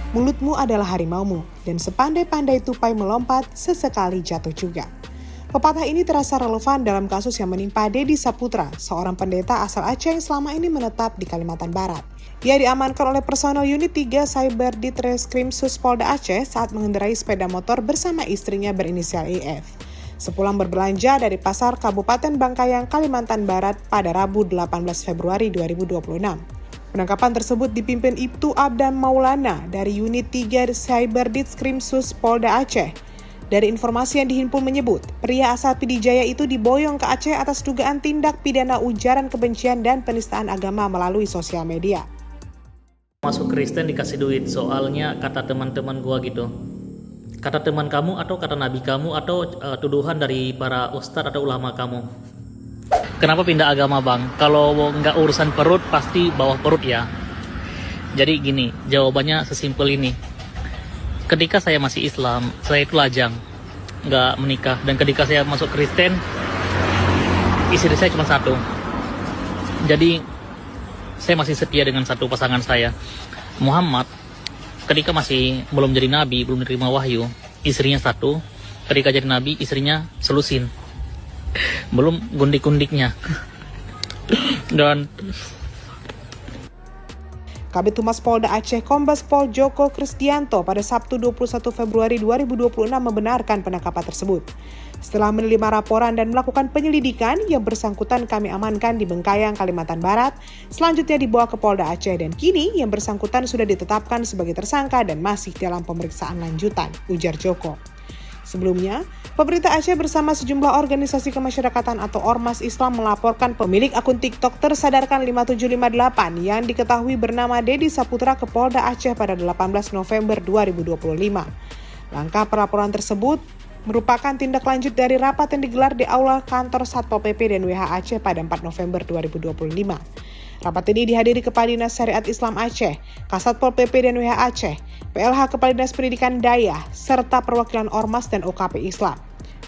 mulutmu adalah harimaumu, dan sepandai-pandai tupai melompat, sesekali jatuh juga. Pepatah ini terasa relevan dalam kasus yang menimpa Dedi Saputra, seorang pendeta asal Aceh yang selama ini menetap di Kalimantan Barat. Ia diamankan oleh personel Unit 3 Cyber Ditreskrim Sus Polda Aceh saat mengendarai sepeda motor bersama istrinya berinisial EF. Sepulang berbelanja dari pasar Kabupaten Bangkayang, Kalimantan Barat pada Rabu 18 Februari 2026. Penangkapan tersebut dipimpin Ibtu Abdan Maulana dari Unit 3 Cyber Ditreskrim Sus Polda Aceh. Dari informasi yang dihimpun menyebut, pria asal Pidijaya itu diboyong ke Aceh atas dugaan tindak pidana ujaran kebencian dan penistaan agama melalui sosial media. Masuk Kristen dikasih duit, soalnya kata teman-teman gua gitu. Kata teman kamu atau kata nabi kamu atau tuduhan dari para ustadz atau ulama kamu. Kenapa pindah agama bang? Kalau nggak urusan perut pasti bawah perut ya. Jadi gini, jawabannya sesimpel ini. Ketika saya masih Islam, saya itu lajang, nggak menikah. Dan ketika saya masuk Kristen, istri saya cuma satu. Jadi, saya masih setia dengan satu pasangan saya. Muhammad, ketika masih belum jadi nabi, belum menerima wahyu, istrinya satu. Ketika jadi nabi, istrinya selusin. Belum gundik-gundiknya. Dan Kabid Humas Polda Aceh Kombes Pol Joko Krisdianto pada Sabtu 21 Februari 2026 membenarkan penangkapan tersebut. Setelah menerima laporan dan melakukan penyelidikan, yang bersangkutan kami amankan di Bengkayang, Kalimantan Barat, selanjutnya dibawa ke Polda Aceh dan kini yang bersangkutan sudah ditetapkan sebagai tersangka dan masih dalam pemeriksaan lanjutan, ujar Joko. Sebelumnya, pemerintah Aceh bersama sejumlah organisasi kemasyarakatan atau Ormas Islam melaporkan pemilik akun TikTok Tersadarkan 5758 yang diketahui bernama Dedi Saputra ke Polda Aceh pada 18 November 2025. Langkah pelaporan tersebut merupakan tindak lanjut dari rapat yang digelar di Aula Kantor Satpol PP dan WH Aceh pada 4 November 2025. Rapat ini dihadiri Kepala Dinas Syariat Islam Aceh, Kasatpol PP dan WH Aceh, PLH Kepala Dinas Pendidikan Daya, serta perwakilan Ormas dan OKP Islam.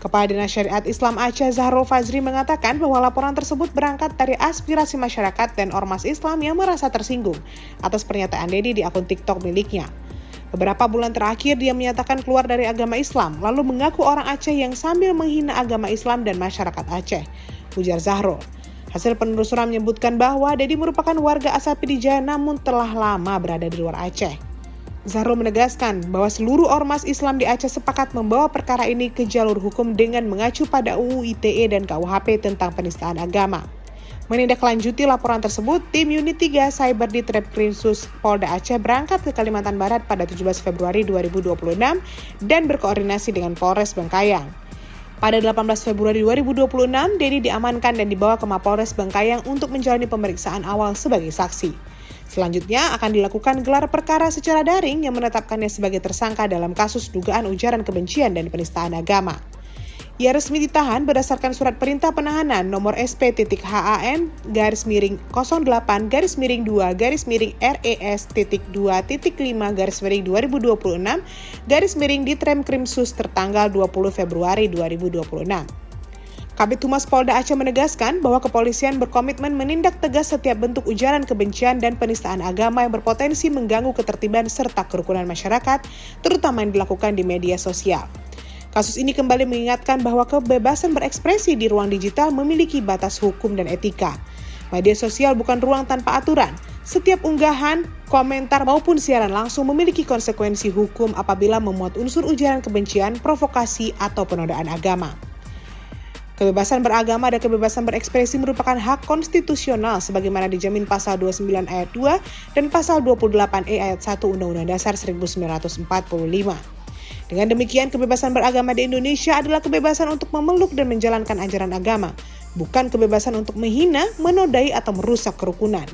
Kepala Dinas Syariat Islam Aceh Zahrul Fazri mengatakan bahwa laporan tersebut berangkat dari aspirasi masyarakat dan Ormas Islam yang merasa tersinggung atas pernyataan Dedi di akun TikTok miliknya. Beberapa bulan terakhir dia menyatakan keluar dari agama Islam, lalu mengaku orang Aceh yang sambil menghina agama Islam dan masyarakat Aceh, ujar Zahrul. Hasil penelusuran menyebutkan bahwa Dedi merupakan warga asal Pidijaya namun telah lama berada di luar Aceh. Zahrul menegaskan bahwa seluruh ormas Islam di Aceh sepakat membawa perkara ini ke jalur hukum dengan mengacu pada UU ITE dan KUHP tentang penistaan agama. Menindaklanjuti laporan tersebut, tim Unit 3 Cyber Ditreskrim Sus Polda Aceh berangkat ke Kalimantan Barat pada 17 Februari 2026 dan berkoordinasi dengan Polres Bengkayang. Pada 18 Februari 2026, Dedi diamankan dan dibawa ke Mapolres Bengkayang untuk menjalani pemeriksaan awal sebagai saksi. Selanjutnya akan dilakukan gelar perkara secara daring yang menetapkannya sebagai tersangka dalam kasus dugaan ujaran kebencian dan penistaan agama. Ia resmi ditahan berdasarkan surat perintah penahanan nomor SP-HAN-2-2-2-5-2026-Ditreskrim tertanggal 20 Februari 2026. Kabid Humas Polda Aceh menegaskan bahwa kepolisian berkomitmen menindak tegas setiap bentuk ujaran kebencian dan penistaan agama yang berpotensi mengganggu ketertiban serta kerukunan masyarakat, terutama yang dilakukan di media sosial. Kasus ini kembali mengingatkan bahwa kebebasan berekspresi di ruang digital memiliki batas hukum dan etika. Media sosial bukan ruang tanpa aturan. Setiap unggahan, komentar maupun siaran langsung memiliki konsekuensi hukum apabila memuat unsur ujaran kebencian, provokasi, atau penodaan agama. Kebebasan beragama dan kebebasan berekspresi merupakan hak konstitusional sebagaimana dijamin pasal 29 ayat 2 dan pasal 28E ayat 1 Undang-Undang Dasar 1945. Dengan demikian, kebebasan beragama di Indonesia adalah kebebasan untuk memeluk dan menjalankan ajaran agama, bukan kebebasan untuk menghina, menodai, atau merusak kerukunan.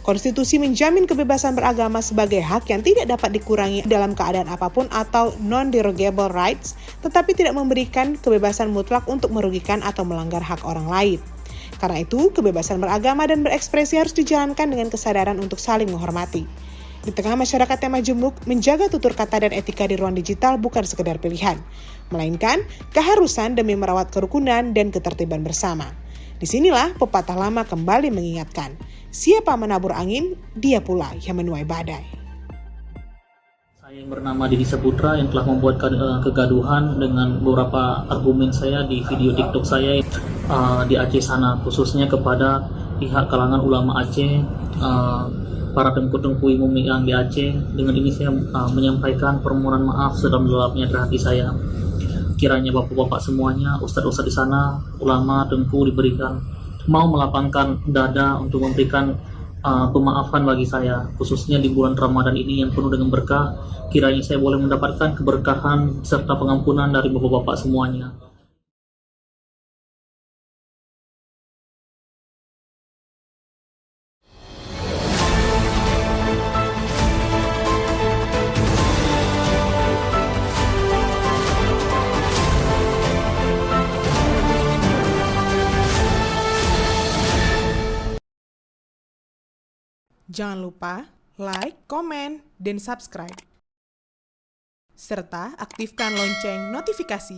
Konstitusi menjamin kebebasan beragama sebagai hak yang tidak dapat dikurangi dalam keadaan apapun atau non-derogable rights, tetapi tidak memberikan kebebasan mutlak untuk merugikan atau melanggar hak orang lain. Karena itu, kebebasan beragama dan berekspresi harus dijalankan dengan kesadaran untuk saling menghormati. Di tengah masyarakat yang majemuk, menjaga tutur kata dan etika di ruang digital bukan sekedar pilihan, melainkan keharusan demi merawat kerukunan dan ketertiban bersama. Disinilah pepatah lama kembali mengingatkan, siapa menabur angin, dia pula yang menuai badai. Saya yang bernama Didi Saputra yang telah membuat kegaduhan dengan beberapa argumen saya di video TikTok saya di Aceh sana, khususnya kepada pihak kalangan ulama Aceh, para tengku-tengku ilmu yang di Aceh. Dengan ini saya menyampaikan permohonan maaf sedalam-dalamnya dari hati saya. Kiranya bapak-bapak semuanya, ustadz-ustadz di sana, ulama, tengku diberikan mau melapangkan dada untuk memberikan pemaafan bagi saya, khususnya di bulan Ramadan ini yang penuh dengan berkah. Kiranya saya boleh mendapatkan keberkahan serta pengampunan dari bapak-bapak semuanya. Jangan lupa like, komen, dan subscribe. Serta aktifkan lonceng notifikasi.